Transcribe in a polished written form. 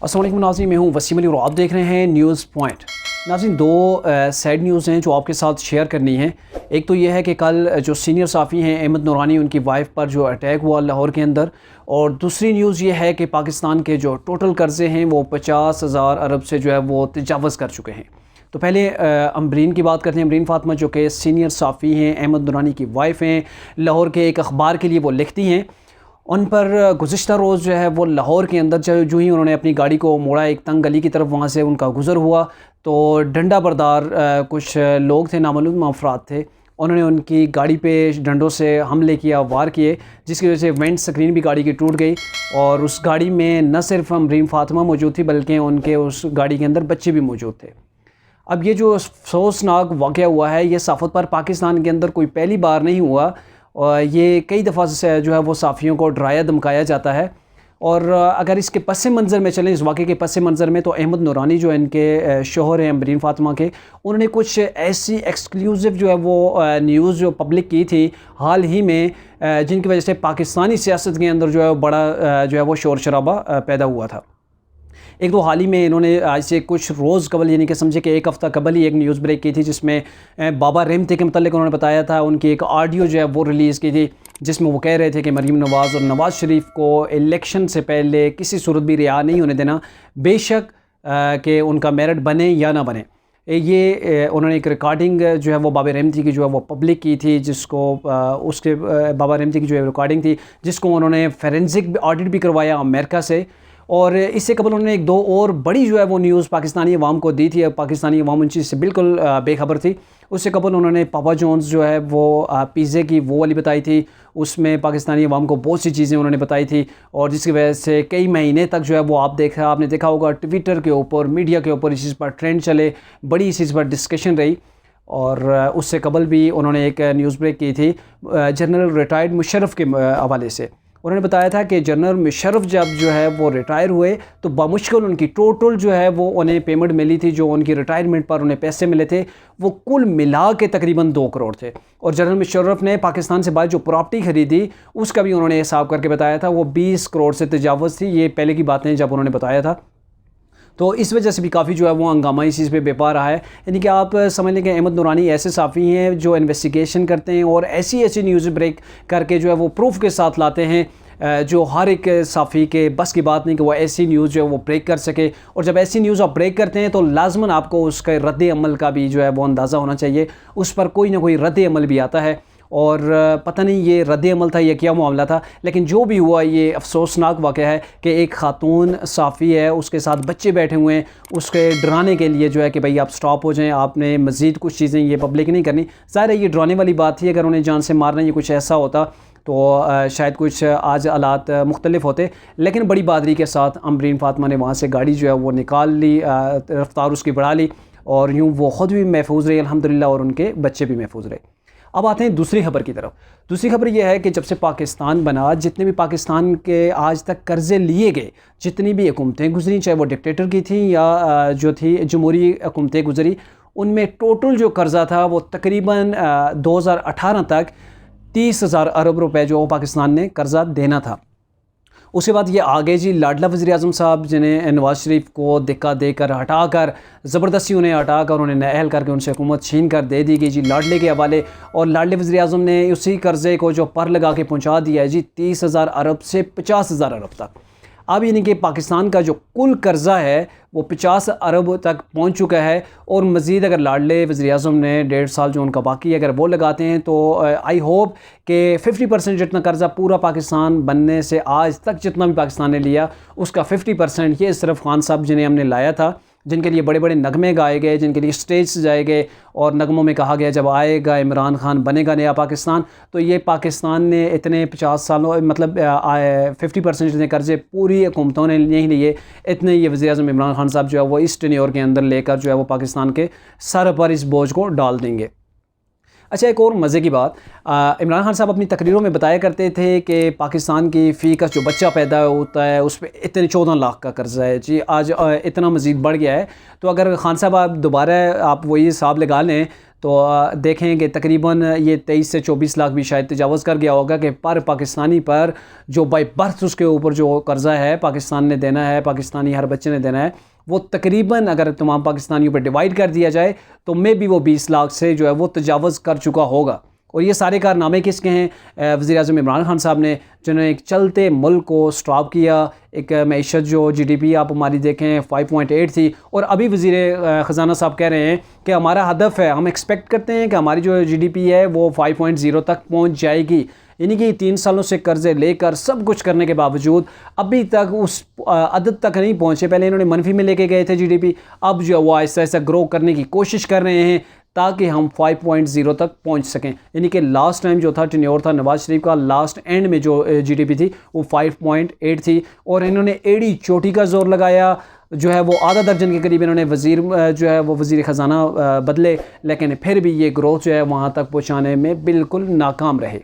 अस्सलाम वालेकुम नाज़रीन, मैं हूँ वसीम अली और आप देख रहे हैं न्यूज़ पॉइंट। नाज़रीन, दो सैड न्यूज़ हैं जो आपके साथ शेयर करनी है। एक तो ये है कि कल जो सीनियर साफ़ी हैं अहमद नूरानी, उनकी वाइफ पर जो अटैक हुआ लाहौर के अंदर, और दूसरी न्यूज़ ये है कि पाकिस्तान के जो टोटल कर्ज़े हैं वो 50,000 अरब से जो है वो तजावज़ कर चुके हैं। तो पहले अम्बरीन की बात करते हैं। अम्बरीन फ़ातिमा जो कि सीनियर साफ़ी हैं, अहमद नूरानी की वाइफ हैं, लाहौर के एक अखबार के लिए वो लिखती हैं। उन पर गुज़िश्ता रोज़ जो है वो लाहौर के अंदर जो ही उन्होंने अपनी गाड़ी को मोड़ा एक तंग गली की तरफ, वहाँ से उनका गुज़र हुआ तो डंडा बरदार कुछ लोग थे, नामालूम अफराद थे। उन्होंने उनकी गाड़ी पे डंडों से हमले किया, वार किए, जिसकी वजह से वेंट स्क्रीन भी गाड़ी की टूट गई। और उस गाड़ी में न सिर्फ अम्बरीन फ़ातिमा मौजूद थी बल्कि उनके उस गाड़ी के अंदर बच्चे भी मौजूद थे। अब ये जो अफसोसनाक वाक़या हुआ है, ये साफ़त पर पाकिस्तान के अंदर कोई पहली बार नहीं हुआ, और ये कई दफ़ा से जो है वो साफ़ियों को डराया धमकाया जाता है। और अगर इसके पस मंज़र में चलें, इस वाक़े के पस मंज़र में, तो अहमद नूरानी जो इनके शोहर हैं अम्बरीन फ़ातिमा के, उन्होंने कुछ ऐसी एक्सक्लूसिव जो है वो न्यूज़ जो पब्लिक की थी हाल ही में, जिनकी वजह से पाकिस्तानी सियासत के अंदर जो है बड़ा जो है वो शोर शराबा पैदा हुआ था। एक तो हाल ही में इन्होंने आज से कुछ रोज़ कबल, यानी कि समझे कि एक हफ़्ता कबल ही एक न्यूज़ ब्रेक की थी, जिसमें बाबा रहमती के मतलब उन्होंने बताया था, उनकी एक ऑडियो जो है वो रिलीज़ की थी, जिसमें वो कह रहे थे कि मरीम नवाज़ और नवाज़ शरीफ को इलेक्शन से पहले किसी सूरत भी रिहा नहीं होने देना, बेशक कि उनका मेरिट बने या ना बने। ये उन्होंने एक रिकॉर्डिंग जो है वो बाबा रहमती की जो है वो पब्लिक की थी, जिसको उसके बाबा रहमती की जो है रिकॉर्डिंग थी, जिसको उन्होंने फोरेंसिक ऑडिट भी करवाया अमेरिका से। और इससे कबल उन्होंने एक दो और बड़ी जो है वो न्यूज़ पाकिस्तानी अवाम को दी थी। अब पाकिस्तानी अवाम उन चीज़ से बिल्कुल बेखबर थी। उससे कबल उन्होंने पापा जॉन्स जो है वो पिज़्ज़े की वो वाली बताई थी, उसमें पाकिस्तानी अवाम को बहुत सी चीज़ें उन्होंने बताई थी, और जिसकी वजह से कई महीने तक जो है वो आपने देखा होगा ट्विटर के ऊपर, मीडिया के ऊपर इस चीज़ पर ट्रेंड चले, बड़ी इस चीज़ पर डिस्कशन रही। और उससे कबल भी उन्होंने एक न्यूज़ ब्रेक की थी जनरल रिटायर्ड मुशर्रफ के हवाले से। उन्होंने बताया था कि जनरल मुशर्रफ जब जो है वो रिटायर हुए तो बामुश्किल उनकी टोटल जो है वो उन्हें पेमेंट मिली थी, जो उनकी रिटायरमेंट पर उन्हें पैसे मिले थे, वो कुल मिला के तकरीबन 2 करोड़ थे। और जनरल मुशर्रफ ने पाकिस्तान से बाद जो प्रॉपर्टी खरीदी उसका भी उन्होंने हिसाब करके बताया था, वो 20 करोड़ से तजावज़ थी। ये पहले की बातें जब उन्होंने बताया था, तो इस वजह से भी काफ़ी जो है वो हंगामा इस चीज़ पे बेपा रहा है। यानी कि आप समझ लें कि अहमद नूरानी ऐसे साफ़ी हैं जो इन्वेस्टिगेशन करते हैं और ऐसी न्यूज़ ब्रेक करके जो है वो प्रूफ के साथ लाते हैं, जो हर एक साफ़ी के बस की बात नहीं कि वो ऐसी न्यूज़ जो है वो ब्रेक कर सके। और जब ऐसी न्यूज़ आप ब्रेक करते हैं तो लाजमन आपको उसके रद्द अमल का भी जो है वो अंदाज़ा होना चाहिए। उस पर कोई ना कोई रद्द अमल भी आता है, और पता नहीं ये रद्द अमल था या क्या मामला था, लेकिन जो भी हुआ ये अफसोसनाक वाक़या है कि एक ख़ातून साफ़ी है, उसके साथ बच्चे बैठे हुए हैं, उसके डराने के लिए जो है कि भाई आप स्टॉप हो जाएं, आपने मज़ीद कुछ चीज़ें ये पब्लिक नहीं करनी। ज़ाहिर है ये डराने वाली बात थी, अगर उन्हें जान से मारना ये कुछ ऐसा होता तो शायद कुछ आज हालात मुख्तलिफ होते। लेकिन बड़ी बहादुरी के साथ अम्बरीन फ़ातिमा ने वहाँ से गाड़ी जो है वो निकाल ली, रफ्तार उसकी बढ़ा ली, और यूँ वो ख़ुद भी महफूज रही अल्हम्दुलिल्लाह, और उनके बच्चे भी महफूज रहे। अब आते हैं दूसरी खबर की तरफ। दूसरी खबर यह है कि जब से पाकिस्तान बना, जितने भी पाकिस्तान के आज तक कर्ज़े लिए गए, जितनी भी हुकूमतें गुजरी, चाहे वो डिक्टेटर की थी या जो थी जमहूरी हुकूमतें गुजरी, उनमें टोटल जो कर्ज़ा था वो तकरीबन 2018 तक 30,000 अरब रुपए जो पाकिस्तान ने कर्ज़ा देना था। उसके बाद ये आगे जी लाडला वज़ीर आज़म साहब, जिन्हें नवाज़ शरीफ को धक्का देकर हटाकर, ज़बरदस्ती उन्हें हटाकर, उन्हें नाअहल करके उनसे हुकूमत छीन कर दे दी गई जी लाडले के हवाले। और लाडले वज़ीर आज़म ने उसी कर्ज़े को जो पर लगा के पहुँचा दिया है जी 30,000 अरब से 50,000 अरब तक। अब यानी कि पाकिस्तान का जो कुल कर्ज़ा है वो 50 अरब तक पहुंच चुका है, और मज़ीद अगर लाडले वज़ीर आज़म ने 1.5 साल जो उनका बाकी है अगर वो लगाते हैं तो आई होप कि 50% जितना कर्ज़ा पूरा पाकिस्तान बनने से आज तक जितना भी पाकिस्तान ने लिया उसका 50% ये सिर्फ खान साहब जिन्हें हमने लाया था, जिनके लिए बड़े बड़े नगमे गाए गए, जिनके लिए स्टेज सजाए गए, और नगमों में कहा गया जब आएगा इमरान खान बनेगा नया पाकिस्तान। तो ये पाकिस्तान ने इतने 50 सालों मतलब 50% जितने कर्ज़े पूरी हुकूमतों ने नहीं लिए, इतने ये वज़ीर आज़म इमरान खान साहब जो है वो इस टेन्योर के अंदर लेकर जो है वो पाकिस्तान के सर पर इस बोझ को डाल देंगे। अच्छा, एक और मज़े की बात, इमरान खान साहब अपनी तकरीरों में बताया करते थे कि पाकिस्तान की फ़ी का जो बच्चा पैदा होता है उस पर इतने 14 लाख का कर्ज़ा है जी, आज इतना मज़ीद बढ़ गया है। तो अगर खान साहब आप दोबारा आप वही हिसाब लगा लें तो देखें कि तकरीबन ये 23 से 24 लाख भी शायद तजावज़ कर गया होगा कि पर पाकिस्तानी पर जो बाई बर्थ उसके ऊपर जो कर्ज़ा है पाकिस्तान ने देना है, पाकिस्तानी हर बच्चे ने देना है, वो तकरीबन अगर तमाम पाकिस्तानियों पर डिवाइड कर दिया जाए तो मे भी वो 20 लाख से जो है वो तजावज़ कर चुका होगा। और ये सारे कारनामे किसके हैं? वज़ीर-ए-आज़म इमरान खान साहब ने, जिन्होंने एक चलते मुल्क को स्टॉप किया। एक मईशत जो GDP आप हमारी देखें 5.8 थी, और अभी वज़ीर ख़जाना साहब कह रहे हैं कि हमारा हदफ है, हम एक्सपेक्ट करते हैं कि हमारी जो GDP है वो 5.0 तक पहुंच जाएगी। यानी कि 3 सालों से कर्ज़े लेकर सब कुछ करने के बावजूद अभी तक उस अदद तक नहीं पहुँचे। पहले इन्होंने मनफी में लेके गए थे GDP, अब जो वो आहिस्ता आहिस्ता ग्रो करने की कोशिश कर रहे हैं ताकि हम 5.0 तक पहुंच सकें। यानी कि लास्ट टाइम जो था टेन्योर था नवाज शरीफ का, लास्ट एंड में जो GDP थी वो 5.8 थी, और इन्होंने एड़ी चोटी का जोर लगाया। जो है वो आधा दर्जन के करीब इन्होंने वज़ीर जो है वो वज़ीर ख़जाना बदले, लेकिन फिर भी ये ग्रोथ जो है वहाँ तक पहुँचाने में बिल्कुल नाकाम रहे।